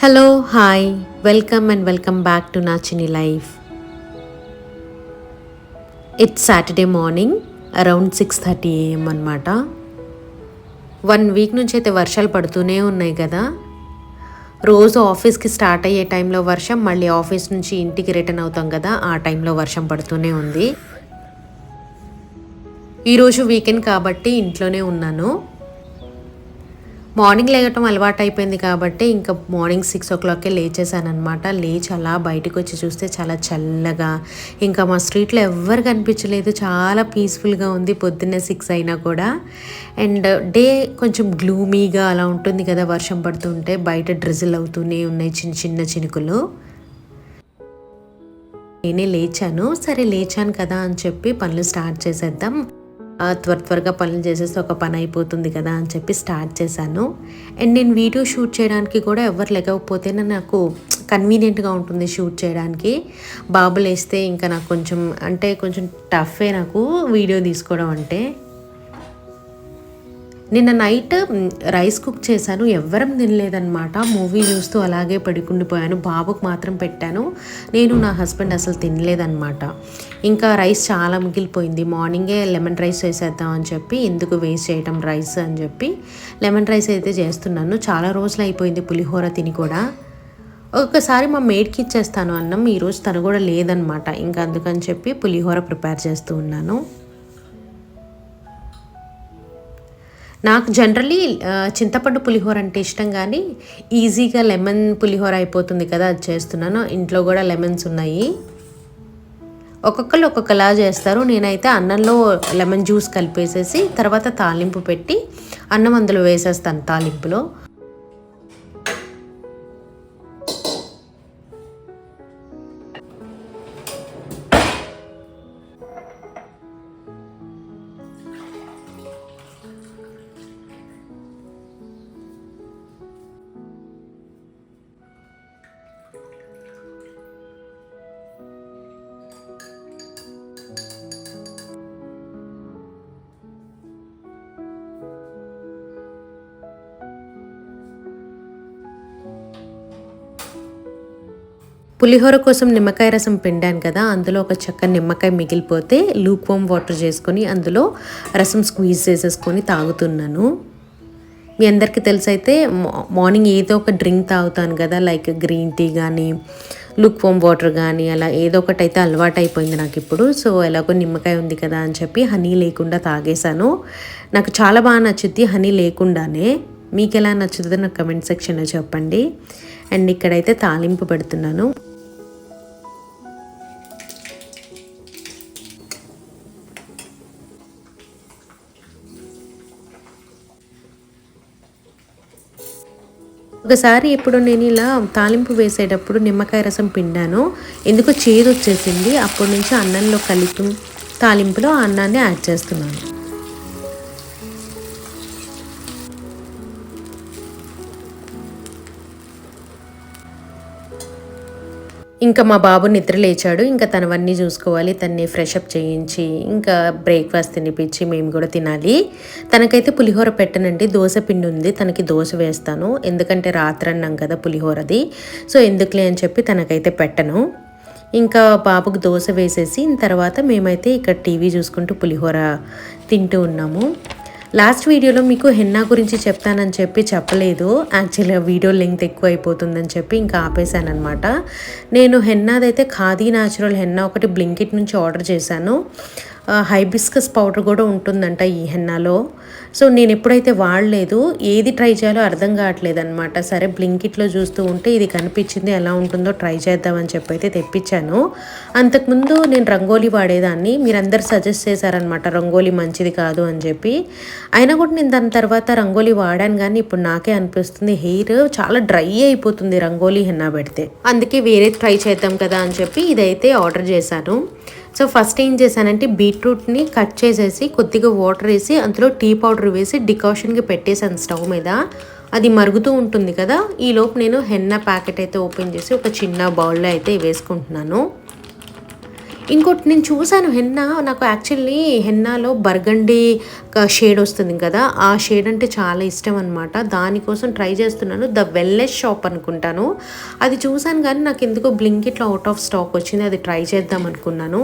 Hello hi welcome back to నా చిన్ని life. It's Saturday morning around 6:30 AM అనమాట. 1 week నుంచి అయితే వర్షాలు పడుతూనే ఉన్నాయి కదా. రోజు ఆఫీస్కి స్టార్ట్ అయ్యే టైంలో వర్షం, మళ్ళీ ఆఫీస్ నుంచి ఇంటికి రిటర్న్ అవుతాం కదా, ఆ టైంలో వర్షం పడుతూనే ఉంది. ఈరోజు వీకెండ్ కాబట్టి ఇంట్లోనే ఉన్నాను. మార్నింగ్ లేగటం అలవాటు అయిపోయింది కాబట్టి ఇంకా మార్నింగ్ 6 o'clockకే లేచేసాను అనమాట. లేచి అలా బయటకు వచ్చి చూస్తే చాలా చల్లగా, ఇంకా మా స్ట్రీట్లో ఎవ్వరు కనిపించలేదు. చాలా పీస్ఫుల్గా ఉంది పొద్దున్నే 6 అయినా కూడా. అండ్ డే కొంచెం గ్లూమీగా అలా ఉంటుంది కదా వర్షం పడుతుంటే. బయట డ్రిజిల్ అవుతూనే ఉన్నాయి చిన్న చిన్న చినుకులు. నేనే లేచాను. సరే లేచాను కదా అని చెప్పి పనులు స్టార్ట్ చేసేద్దాం, త్వరగా పనులు చేసేస్తే ఒక పని అయిపోతుంది కదా అని చెప్పి స్టార్ట్ చేశాను. అండ్ నేను వీడియో షూట్ చేయడానికి కూడా ఎవరు లేకపోతేనే నాకు కన్వీనియంట్గా ఉంటుంది షూట్ చేయడానికి. బాబు లేస్తే ఇంకా నాకు కొంచెం టఫే నాకు వీడియో తీసుకోవడం అంటే. నిన్న నైట్ రైస్ కుక్ చేశాను, ఎవ్వరం తినలేదన్నమాట. మూవీ చూస్తూ అలాగే పడుకుండిపోయాను. బాబుకు మాత్రం పెట్టాను, నేను నా హస్బెండ్ అసలు తినలేదన్నమాట. ఇంకా రైస్ చాలా మిగిలిపోయింది. మార్నింగే లెమన్ రైస్ వేసేద్దాం అని చెప్పి, ఎందుకు వేస్ట్ చేయటం రైస్ అని చెప్పి లెమన్ రైస్ అయితే చేస్తున్నాను. చాలా రోజులు అయిపోయింది పులిహోర తిని కూడా. ఒక్కసారి మా మేడ్కి ఇచ్చేస్తాను అన్నం, ఈరోజు తను కూడా లేదనమాట. ఇంకా అందుకని చెప్పి పులిహోర ప్రిపేర్ చేస్తూ ఉన్నాను. నాకు జనరల్లీ చింతపండు పులిహోర అంటే ఇష్టం, కానీ ఈజీగా లెమన్ పులిహోర అయిపోతుంది కదా, అది చేస్తున్నాను. ఇంట్లో కూడా లెమన్స్ ఉన్నాయి. ఒక్కొక్కరు ఒక్కొక్కలా చేస్తారు. నేనైతే అన్నంలో లెమన్ జ్యూస్ కలిపేసేసి తర్వాత తాలింపు పెట్టి అన్నం అందులో వేసేస్తాను తాలింపులో. పులిహోర కోసం నిమ్మకాయ రసం పిండాను కదా, అందులో ఒక చెక్క నిమ్మకాయ మిగిలిపోతే లూక్ వామ్ వాటర్ చేసుకొని అందులో రసం స్క్వీజ్ చేసేసుకొని తాగుతున్నాను. మీ అందరికీ తెలిసైతే మార్నింగ్ ఏదో ఒక డ్రింక్ తాగుతాను కదా, లైక్ గ్రీన్ టీ కానీ లూక్ వామ్ వాటర్ కానీ, అలా ఏదో ఒకటి అయితే అలవాటు అయిపోయింది నాకు ఇప్పుడు. సో ఎలాగో నిమ్మకాయ ఉంది కదా అని చెప్పి హనీ లేకుండా తాగేశాను. నాకు చాలా బాగా నచ్చుద్ది హనీ లేకుండానే. మీకు ఎలా నచ్చుతుందో నాకు కమెంట్ సెక్షన్లో చెప్పండి. అండ్ ఇక్కడైతే తాలింపు పెడుతున్నాను. ఒకసారి ఎప్పుడు నేను ఇలా తాలింపు వేసేటప్పుడు నిమ్మకాయ రసం పిండాను, ఎందుకో చేదు వచ్చేసింది. అప్పటి నుంచి అన్నంలో కలిపి తాలింపులో అన్నాన్ని యాడ్ చేస్తున్నాను. ఇంకా మా బాబు నిద్ర లేచాడు, ఇంకా తనవన్నీ చూసుకోవాలి, తన్ని ఫ్రెషప్ చేయించి ఇంకా బ్రేక్ఫాస్ట్ తినిపించి మేము కూడా తినాలి. తనకైతే పులిహోర పెట్టనండి, దోశ పిండి ఉంది, తనకి దోశ వేస్తాను. ఎందుకంటే రాత్రి అన్నాం కదా పులిహోరది, సో ఎందుకులే అని చెప్పి తనకైతే పెట్టను. ఇంకా బాబుకు దోశ వేసేసి తర్వాత మేమైతే ఇక్కడ టీవీ చూసుకుంటూ పులిహోర తింటూ ఉన్నాము. లాస్ట్ వీడియోలో మీకు హెన్నా గురించి చెప్తానని చెప్పి చెప్పలేదు. యాక్చువల్గా వీడియో లెంగ్త్ ఎక్కువ అయిపోతుందని చెప్పి ఇంకా ఆపేశాను అనమాట. నేను హెన్నాదైతే ఖాదీ న్యాచురల్ హెన్నా ఒకటి బ్లింకిట్ నుంచి ఆర్డర్ చేశాను. హైబిస్కస్ పౌడర్ కూడా ఉంటుందంట ఈ హెన్నాలో. సో నేను ఎప్పుడైతే వాడలేదు, ఏది ట్రై చేయాలో అర్థం కావట్లేదు అనమాట. సరే బ్లింకిట్లో చూస్తూ ఉంటే ఇది కనిపించింది, ఎలా ఉంటుందో ట్రై చేద్దామని చెప్పి అయితే తెప్పించాను. అంతకుముందు నేను రంగోలీ వాడేదాన్ని, మీరందరూ సజెస్ట్ చేశారనమాట రంగోలీ మంచిది కాదు అని చెప్పి. అయినా కూడా నేను దాని తర్వాత రంగోలీ వాడాను, కానీ ఇప్పుడు నాకే అనిపిస్తుంది హెయిర్ చాలా డ్రై అయిపోతుంది రంగోలీ హెన్నా పెడితే. అందుకే వేరే ట్రై చేద్దాం కదా అని చెప్పి ఇదైతే ఆర్డర్ చేశాను. సో ఫస్ట్ ఏం చేశానంటే బీట్రూట్ని కట్ చేసేసి కొద్దిగా వాటర్ వేసి అందులో టీ పౌడర్ వేసి డికాషన్కి పెట్టేసాను స్టవ్ మీద. అది మరుగుతూ ఉంటుంది కదా, ఈలోపు నేను హెన్నా ప్యాకెట్ అయితే ఓపెన్ చేసి ఒక చిన్న బౌల్లో అయితే వేసుకుంటున్నాను. ఇంకోటి నేను చూసాను హెన్నా. నాకు యాక్చువల్లీ హెన్నాలో బర్గండీ షేడ్ వస్తుంది కదా, ఆ షేడ్ అంటే చాలా ఇష్టం అనమాట. దానికోసం ట్రై చేస్తున్నాను. ద వెల్నెస్ షాప్ అనుకుంటాను, అది చూసాను కానీ నాకు ఎందుకో బ్లింకిట్లో అవుట్ ఆఫ్ స్టాక్ వచ్చింది. అది ట్రై చేద్దాం అనుకున్నాను,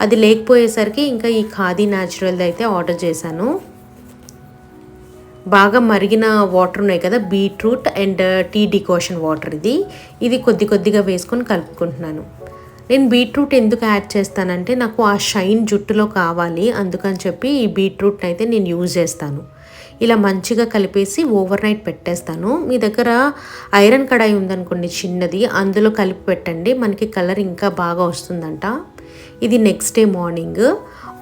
అది లేకపోయేసరికి ఇంకా ఈ ఖాదీ న్యాచురల్ది అయితే ఆర్డర్ చేశాను. బాగా మరిగిన వాటర్ ఉన్నాయి కదా, beetroot and tea decoction water, ఇది కొద్దిగా వేసుకొని కలుపుకుంటున్నాను. నేను బీట్రూట్ ఎందుకు యాడ్ చేస్తానంటే నాకు ఆ షైన్ జుట్టులో కావాలి, అందుకని చెప్పి ఈ బీట్రూట్ని అయితే నేను యూజ్ చేస్తాను. ఇలా మంచిగా కలిపేసి ఓవర్ నైట్ పెట్టేస్తాను. మీ దగ్గర ఐరన్ కడాయి ఉందనుకోండి చిన్నది, అందులో కలిపి పెట్టండి, మనకి కలర్ ఇంకా బాగా వస్తుందంట. ఇది నెక్స్ట్ డే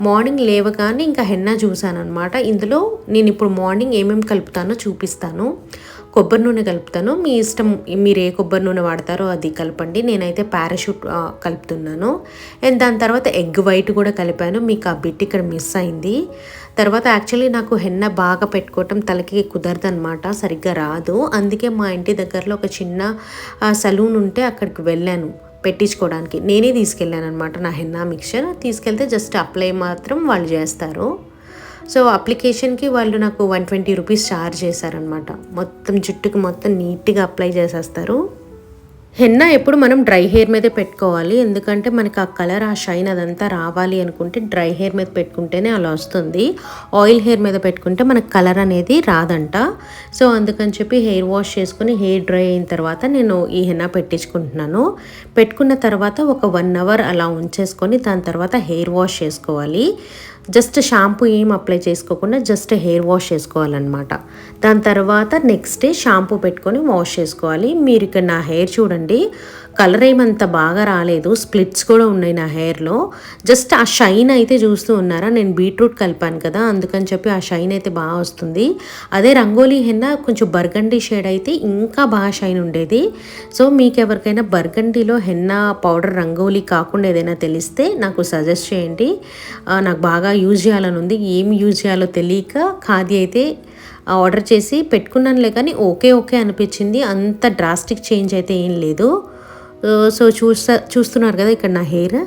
మార్నింగ్ లేవగానే ఇంకా హెన్నా చూసాను అనమాట. ఇందులో నేను ఇప్పుడు మార్నింగ్ ఏమేమి కలుపుతానో చూపిస్తాను. కొబ్బరి నూనె కలుపుతాను, మీ ఇష్టం, మీరు ఏ కొబ్బరి నూనె వాడతారో అది కలపండి. నేనైతే పారాషూట్ కలుపుతున్నాను. అండ్ దాని తర్వాత ఎగ్ వైట్ కూడా కలిపాను, మీకు ఆ బిట్ ఇక్కడ మిస్ అయింది. తర్వాత యాక్చువల్లీ నాకు హెన్న బాగా పెట్టుకోవటం తలకి కుదరదనమాట, సరిగ్గా రాదు. అందుకే మా ఇంటి దగ్గరలో ఒక చిన్న సలూన్ ఉంటే అక్కడికి వెళ్ళాను పెట్టించుకోవడానికి. నేనే తీసుకెళ్ళాను అనమాట నా హెన్నా మిక్చర్. తీసుకెళ్తే జస్ట్ అప్లై మాత్రం వాళ్ళు చేస్తారు. సో అప్లికేషన్కి వాళ్ళు నాకు 120 రూపీస్ ఛార్జ్ చేశారనమాట. మొత్తం జుట్టుకి మొత్తం నీట్గా అప్లై చేసేస్తారు. హెన్నా ఎప్పుడు మనం డ్రై హెయిర్ మీదే పెట్టుకోవాలి, ఎందుకంటే మనకి ఆ కలర్, ఆ షైన్ అదంతా రావాలి అనుకుంటే డ్రై హెయిర్ మీద పెట్టుకుంటేనే అలా వస్తుంది. ఆయిల్ హెయిర్ మీద పెట్టుకుంటే మనకు కలర్ అనేది రాదంట. సో అందుకని చెప్పి హెయిర్ వాష్ చేసుకుని హెయిర్ డ్రై అయిన తర్వాత నేను ఈ హెన్నా పెట్టించుకుంటున్నాను. పెట్టుకున్న తర్వాత ఒక 1 అవర్ అలా ఉంచేసుకొని దాని తర్వాత హెయిర్ వాష్ చేసుకోవాలి. జస్ట్ షాంపూ ఏం అప్లై చేసుకోకుండా జస్ట్ హెయిర్ వాష్ చేసుకోవాలన్నమాట. దాని తర్వాత నెక్స్ట్ డే షాంపూ పెట్టుకొని వాష్ చేసుకోవాలి. మీరు ఇక్కడ నా హెయిర్ చూడండి, కలర్ ఏమంత బాగా రాలేదు, స్ప్లిట్స్ కూడా ఉన్నాయి నా హెయిర్లో. జస్ట్ ఆ షైన్ అయితే చూస్తూ ఉన్నారా, నేను బీట్రూట్ కలిపాను కదా అందుకని చెప్పి ఆ షైన్ అయితే బాగా వస్తుంది. అదే రంగోలీ హెన్నా కొంచెం బర్గండీ షేడ్ అయితే ఇంకా బాగా షైన్ ఉండేది. సో మీకు ఎవరికైనా బర్గండీలో హెన్నా పౌడర్ రంగోలీ కాకుండా ఏదైనా తెలిస్తే నాకు సజెస్ట్ చేయండి. నాకు బాగా యూజ్ చేయాలని ఉంది, ఏం యూజ్ చేయాలో తెలియక ఖాదీ అయితే ఆర్డర్ చేసి పెట్టుకున్నానులే, కానీ ఓకే అనిపించింది. అంత డ్రాస్టిక్ చేంజ్ అయితే ఏం లేదు. సో చూస్తున్నారు కదా ఇక్కడ నా హెయిర్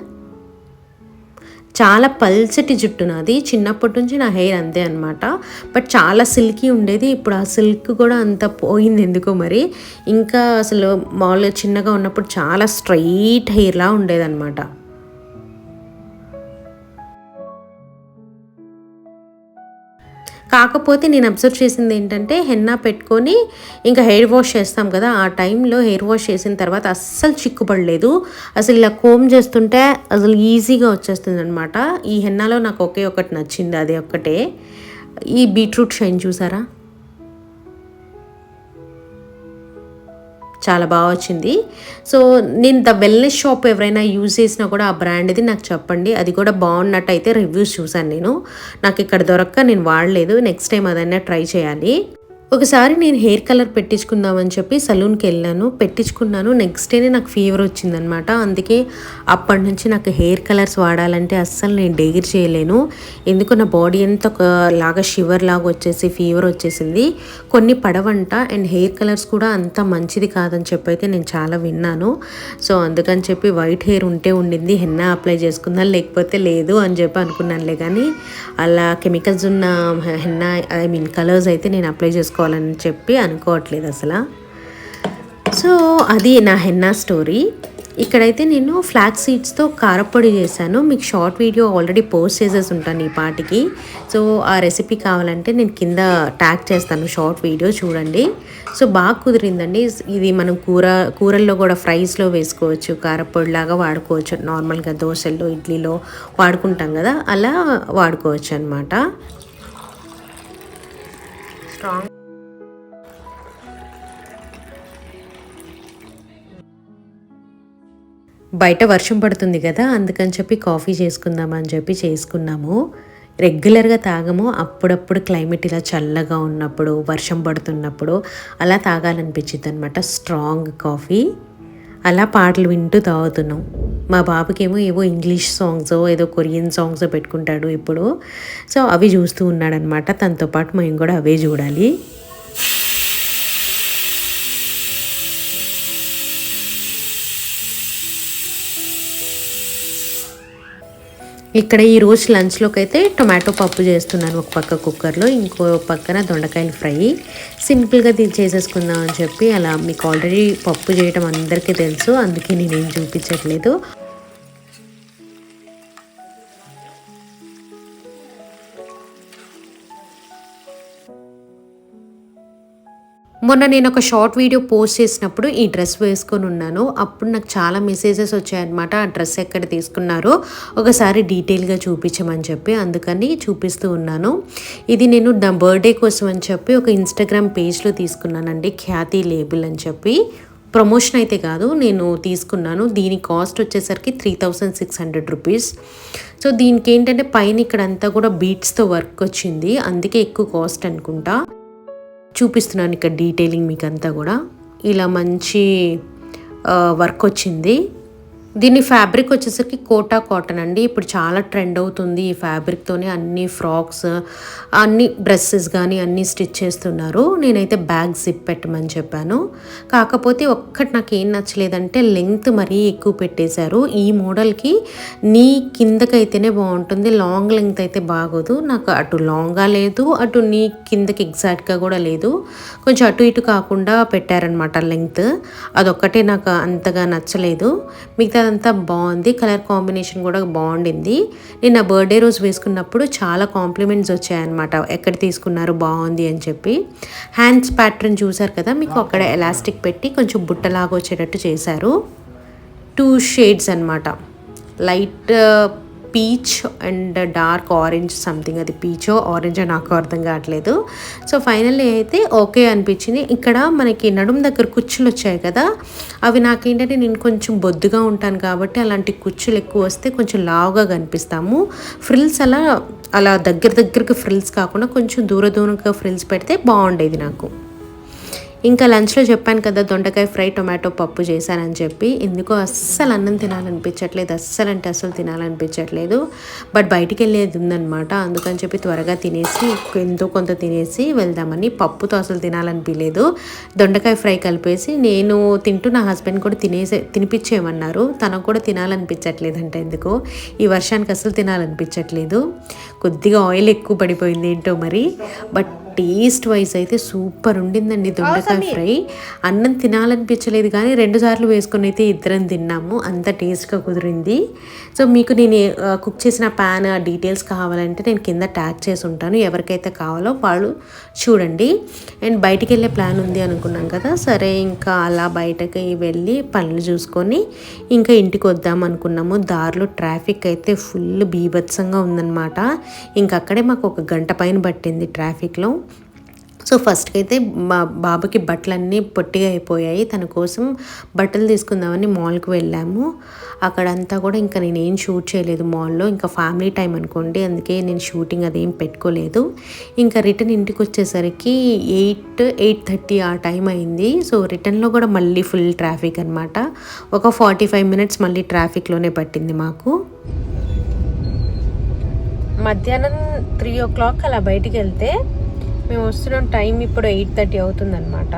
చాలా పల్చటి జుట్టు నాది. చిన్నప్పటి నుంచి నా హెయిర్ అంతే అనమాట. బట్ చాలా సిల్కీ ఉండేది, ఇప్పుడు ఆ సిల్క్ కూడా అంత పోయింది ఎందుకో మరి. ఇంకా అసలు మామూలుగా చిన్నగా ఉన్నప్పుడు చాలా స్ట్రైట్ హెయిర్లా ఉండేదన్నమాట. కాకపోతే నేను అబ్జర్వ్ చేసింది ఏంటంటే, హెన్నా పెట్టుకొని ఇంకా హెయిర్ వాష్ చేస్తాం కదా, ఆ టైంలో హెయిర్ వాష్ చేసిన తర్వాత అస్సలు చిక్కుపడలేదు. అసలు ఇలా కోమ్ చేస్తుంటే అసలు ఈజీగా వచ్చేస్తుంది అనమాట. ఈ హెన్నాలో నాకు ఒకే ఒకటి నచ్చింది, అదే ఒక్కటే, ఈ బీట్రూట్ షైన్ చూసారా, చాలా బాగా వచ్చింది. సో నేను ద వెల్నెస్ షాప్ ఎవరైనా యూజ్ చేసినా కూడా ఆ బ్రాండ్ది నాకు చెప్పండి, అది కూడా బాగున్నట్టయితే రివ్యూస్ చూసాను నేను. నాకు ఇక్కడ దొరక్క నేను వాడలేదు, నెక్స్ట్ టైం అదైనా ట్రై చేయాలి. ఒకసారి నేను హెయిర్ కలర్ పెట్టించుకుందామని చెప్పి సలూన్కి వెళ్ళాను, పెట్టించుకున్నాను. నెక్స్ట్ డేనే నాకు ఫీవర్ వచ్చిందనమాట. అందుకే అప్పటి నుంచి నాకు హెయిర్ కలర్స్ వాడాలంటే అస్సలు నేను డేర్ చేయలేను. ఎందుకు నా బాడీ అంతా ఒకలాగా షివర్ లాగా వచ్చేసి ఫీవర్ వచ్చేసింది. కొన్ని పడవంట, అండ్ హెయిర్ కలర్స్ కూడా అంత మంచిది కాదని చెప్పి అయితే నేను చాలా విన్నాను. సో అందుకని చెప్పి వైట్ హెయిర్ ఉంటే ఉండింది, హెన్నా అప్లై చేసుకుందాం లేకపోతే లేదు అని చెప్పి అనుకున్నానులే. కానీ అలా కెమికల్స్ ఉన్న హెన్నా కలర్స్ అయితే నేను అప్లై చేసుకోవాలని చెప్పి అనుకోవట్లేదు అసలు. సో అది నా హెన్నా స్టోరీ. ఇక్కడైతే నేను ఫ్లాక్స్ సీడ్స్తో కారపొడి చేశాను. మీకు షార్ట్ వీడియో ఆల్రెడీ పోస్ట్ చేసేసి ఉంటాను ఈ పాటికి. సో ఆ రెసిపీ కావాలంటే నేను కింద ట్యాగ్ చేస్తాను, షార్ట్ వీడియో చూడండి. సో బాగా కుదిరిందండి. ఇది మనం కూరల్లో కూడా ఫ్రైస్లో వేసుకోవచ్చు, కారపొడిలాగా వాడుకోవచ్చు. నార్మల్గా దోశల్లో, ఇడ్లీలో వాడుకుంటాం కదా, అలా వాడుకోవచ్చు అనమాట. స్ట్రాంగ్ బయట వర్షం పడుతుంది కదా, అందుకని చెప్పి కాఫీ చేసుకుందామని చెప్పి చేసుకున్నాము. రెగ్యులర్గా తాగము, అప్పుడప్పుడు క్లైమేట్ ఇలా చల్లగా ఉన్నప్పుడు, వర్షం పడుతున్నప్పుడు అలా తాగాలనిపించింది అనమాట స్ట్రాంగ్ కాఫీ. అలా పాటలు వింటూ తాగుతున్నాం. మా బాబుకేమో ఏవో ఇంగ్లీష్ సాంగ్స్, ఏదో కొరియన్ సాంగ్స్ పెట్టుకుంటాడు ఇప్పుడు. సో అవి చూస్తూ ఉన్నాడనమాట. తనతో పాటు మేము కూడా అవే చూడాలి. ఇక్కడ ఈరోజు లంచ్లోకి అయితే టొమాటో పప్పు చేస్తున్నాను. ఒక పక్క కుక్కర్లో, ఇంకో పక్కన దొండకాయలు ఫ్రై. సింపుల్గా చేసేసుకుందాం అని చెప్పి అలా. మీకు ఆల్రెడీ పప్పు చేయడం అందరికీ తెలుసు, అందుకే నేనేం చూపించట్లేదు. మొన్న నేను ఒక షార్ట్ వీడియో పోస్ట్ చేసినప్పుడు ఈ డ్రెస్ వేసుకొని ఉన్నాను. అప్పుడు నాకు చాలా మెసేజెస్ వచ్చాయన్నమాట, ఆ డ్రెస్ ఎక్కడ తీసుకున్నారో ఒకసారి డీటెయిల్గా చూపించమని చెప్పి. అందుకని చూపిస్తూ ఉన్నాను. ఇది నేను నా బర్త్డే కోసం అని చెప్పి ఒక ఇన్స్టాగ్రామ్ పేజ్లో తీసుకున్నానండి, ఖ్యాతి లేబుల్ అని చెప్పి. ప్రమోషన్ అయితే కాదు, నేను తీసుకున్నాను. దీని కాస్ట్ వచ్చేసరికి 3600 రూపీస్. సో దీనికి ఏంటంటే పైన ఇక్కడ అంతా కూడా బీట్స్తో వర్క్ వచ్చింది, అందుకే ఎక్కువ కాస్ట్ అనుకుంటా. చూపిస్తున్నాను ఇక్కడ డీటెయిలింగ్ మీకు అంతా కూడా. ఇలా మంచి వర్క్ వచ్చింది. దీని ఫ్యాబ్రిక్ వచ్చేసరికి కోటా కాటన్ అండి. ఇప్పుడు చాలా ట్రెండ్ అవుతుంది ఈ ఫ్యాబ్రిక్తోనే అన్ని ఫ్రాక్స్, అన్ని డ్రెస్సెస్ కానీ అన్నీ స్టిచ్ చేస్తున్నారు. నేనైతే బ్యాగ్ జిప్ పెట్టమని చెప్పాను. కాకపోతే ఒక్కటి నాకు ఏం నచ్చలేదంటే లెంగ్త్ మరీ ఎక్కువ పెట్టేశారు. ఈ మోడల్కి నీ కిందకైతేనే బాగుంటుంది, లాంగ్ లెంగ్త్ అయితే బాగోదు. నాకు అటు లాంగ్గా లేదు, అటు నీ కిందకి ఎగ్జాక్ట్గా కూడా లేదు. కొంచెం అటు ఇటు కాకుండా పెట్టారనమాట లెంగ్త్. అదొక్కటే నాకు అంతగా నచ్చలేదు. మిగతా అదంతా బాగుంది. కలర్ కాంబినేషన్ కూడా బాగుండింది. నేను నా బర్త్డే రోజు వేసుకున్నప్పుడు చాలా కాంప్లిమెంట్స్ వచ్చాయన్నమాట, ఎక్కడ తీసుకున్నారు బాగుంది అని చెప్పి. హ్యాండ్స్ ప్యాటర్న్ చూసారు కదా, మీకు అక్కడ ఎలాస్టిక్ పెట్టి కొంచెం బుట్టలాగా వచ్చేటట్టు చేశారు. 2 షేడ్స్ అనమాట, light peach and dark orange something. అది పీచో ఆరెంజో నాకు అర్థం కావట్లేదు. సో ఫైనల్లీ అయితే ఓకే అనిపించింది. ఇక్కడ మనకి నడుము దగ్గర కుచ్చులు వచ్చాయి కదా, అవి నాకేంటంటే నేను కొంచెం బొద్దుగా ఉంటాను కాబట్టి అలాంటి కుచ్చులు ఎక్కువ వస్తే కొంచెం లావుగా కనిపిస్తాము. ఫ్రిల్స్ అలా దగ్గరికి ఫ్రిల్స్ కాకుండా కొంచెం దూరంగా ఫ్రిల్స్ పెడితే బాగుండేది నాకు. ఇంకా లంచ్లో చెప్పాను కదా, దొండకాయ ఫ్రై టొమాటో పప్పు చేశానని చెప్పి. ఎందుకో అస్సలు అన్నం తినాలనిపించట్లేదు, అస్సలు అంటే అస్సలు తినాలనిపించట్లేదు. బట్ బయటికి వెళ్ళేది ఉందనమాట, అందుకని చెప్పి త్వరగా తినేసి ఎంతో కొంత తినేసి వెళ్దామని. పప్పుతో అసలు తినాలనిపించలేదు. దొండకాయ ఫ్రై కలిపేసి నేను తింటూ నా హస్బెండ్ కూడా తినిపించేయమన్నారు. తనకు కూడా తినాలనిపించట్లేదు అంటే ఎందుకో ఈ వర్షానికి అసలు తినాలనిపించట్లేదు. కొద్దిగా ఆయిల్ ఎక్కువ పడిపోయింది ఏంటో మరి. బట్ టేస్ట్ వైజ్ అయితే సూపర్ ఉండిందండి దొండకాయ ఫ్రై. అన్నం తినాలనిపించలేదు కానీ 2 సార్లు వేసుకొని అయితే ఇద్దరం తిన్నాము, అంత టేస్ట్గా కుదిరింది. సో మీకు నేను కుక్ చేసిన ప్యాన్ డీటెయిల్స్ కావాలంటే నేను కింద ట్యాగ్ చేసి ఉంటాను, ఎవరికైతే కావాలో వాళ్ళు చూడండి. అండ్ బయటికి వెళ్ళే ప్లాన్ ఉంది అనుకున్నాం కదా, సరే ఇంకా అలా బయటకి వెళ్ళి పనులు చూసుకొని ఇంకా ఇంటికి వద్దాం అనుకున్నాము. దారిలో ట్రాఫిక్ అయితే ఫుల్ బీభత్సంగా ఉందన్నమాట. ఇంకా అక్కడే మాకు 1 గంట పైన పట్టింది ట్రాఫిక్లో. సో ఫస్ట్కి అయితే మా బాబుకి బట్టలన్నీ పొట్టిగా అయిపోయాయి, తన కోసం బట్టలు తీసుకుందామని మాల్కి వెళ్ళాము. అక్కడంతా కూడా ఇంకా నేనేం షూట్ చేయలేదు మాల్లో, ఇంకా ఫ్యామిలీ టైం అనుకోండి, అందుకే నేను షూటింగ్ అదేం పెట్టుకోలేదు. ఇంకా రిటర్న్ ఇంటికి వచ్చేసరికి 8:30 ఆ టైం అయింది. సో రిటర్న్లో కూడా మళ్ళీ ఫుల్ ట్రాఫిక్ అనమాట. ఒక 45 మినిట్స్ మళ్ళీ ట్రాఫిక్లోనే పట్టింది మాకు. మధ్యాహ్నం 3 o'clock అలా బయటికి వెళ్తే మేము వస్తున్నాం, టైం ఇప్పుడు 8:30 అవుతుందన్నమాట.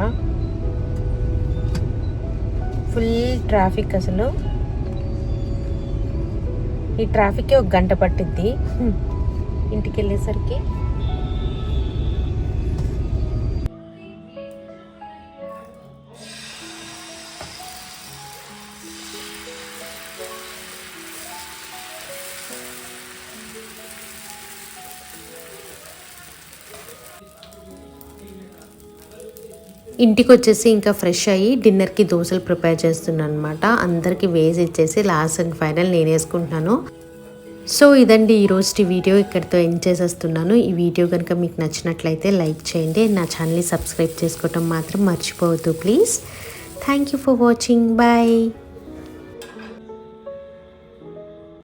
Full traffic. అసలు ఈ ట్రాఫిక్కే 1 గంట పట్టిద్ది ఇంటికి వెళ్ళేసరికి. ఇంటికి వచ్చేసి ఇంకా ఫ్రెష్ అయ్యి డిన్నర్కి దోశలు ప్రిపేర్ చేస్తున్నాను అనమాట. అందరికీ వేసి ఇచ్చేసి లాస్ట్ అండ్ ఫైనల్ నేను వేసుకుంటున్నాను. సో ఇదండి ఈరోజు వీడియో, ఇక్కడితో ఎండ్ చేసేస్తున్నాను. ఈ వీడియో కనుక మీకు నచ్చినట్లయితే లైక్ చేయండి, నా ఛానల్ని సబ్స్క్రైబ్ చేసుకోవటం మాత్రం మర్చిపోవద్దు please. Thank you for watching. Bye.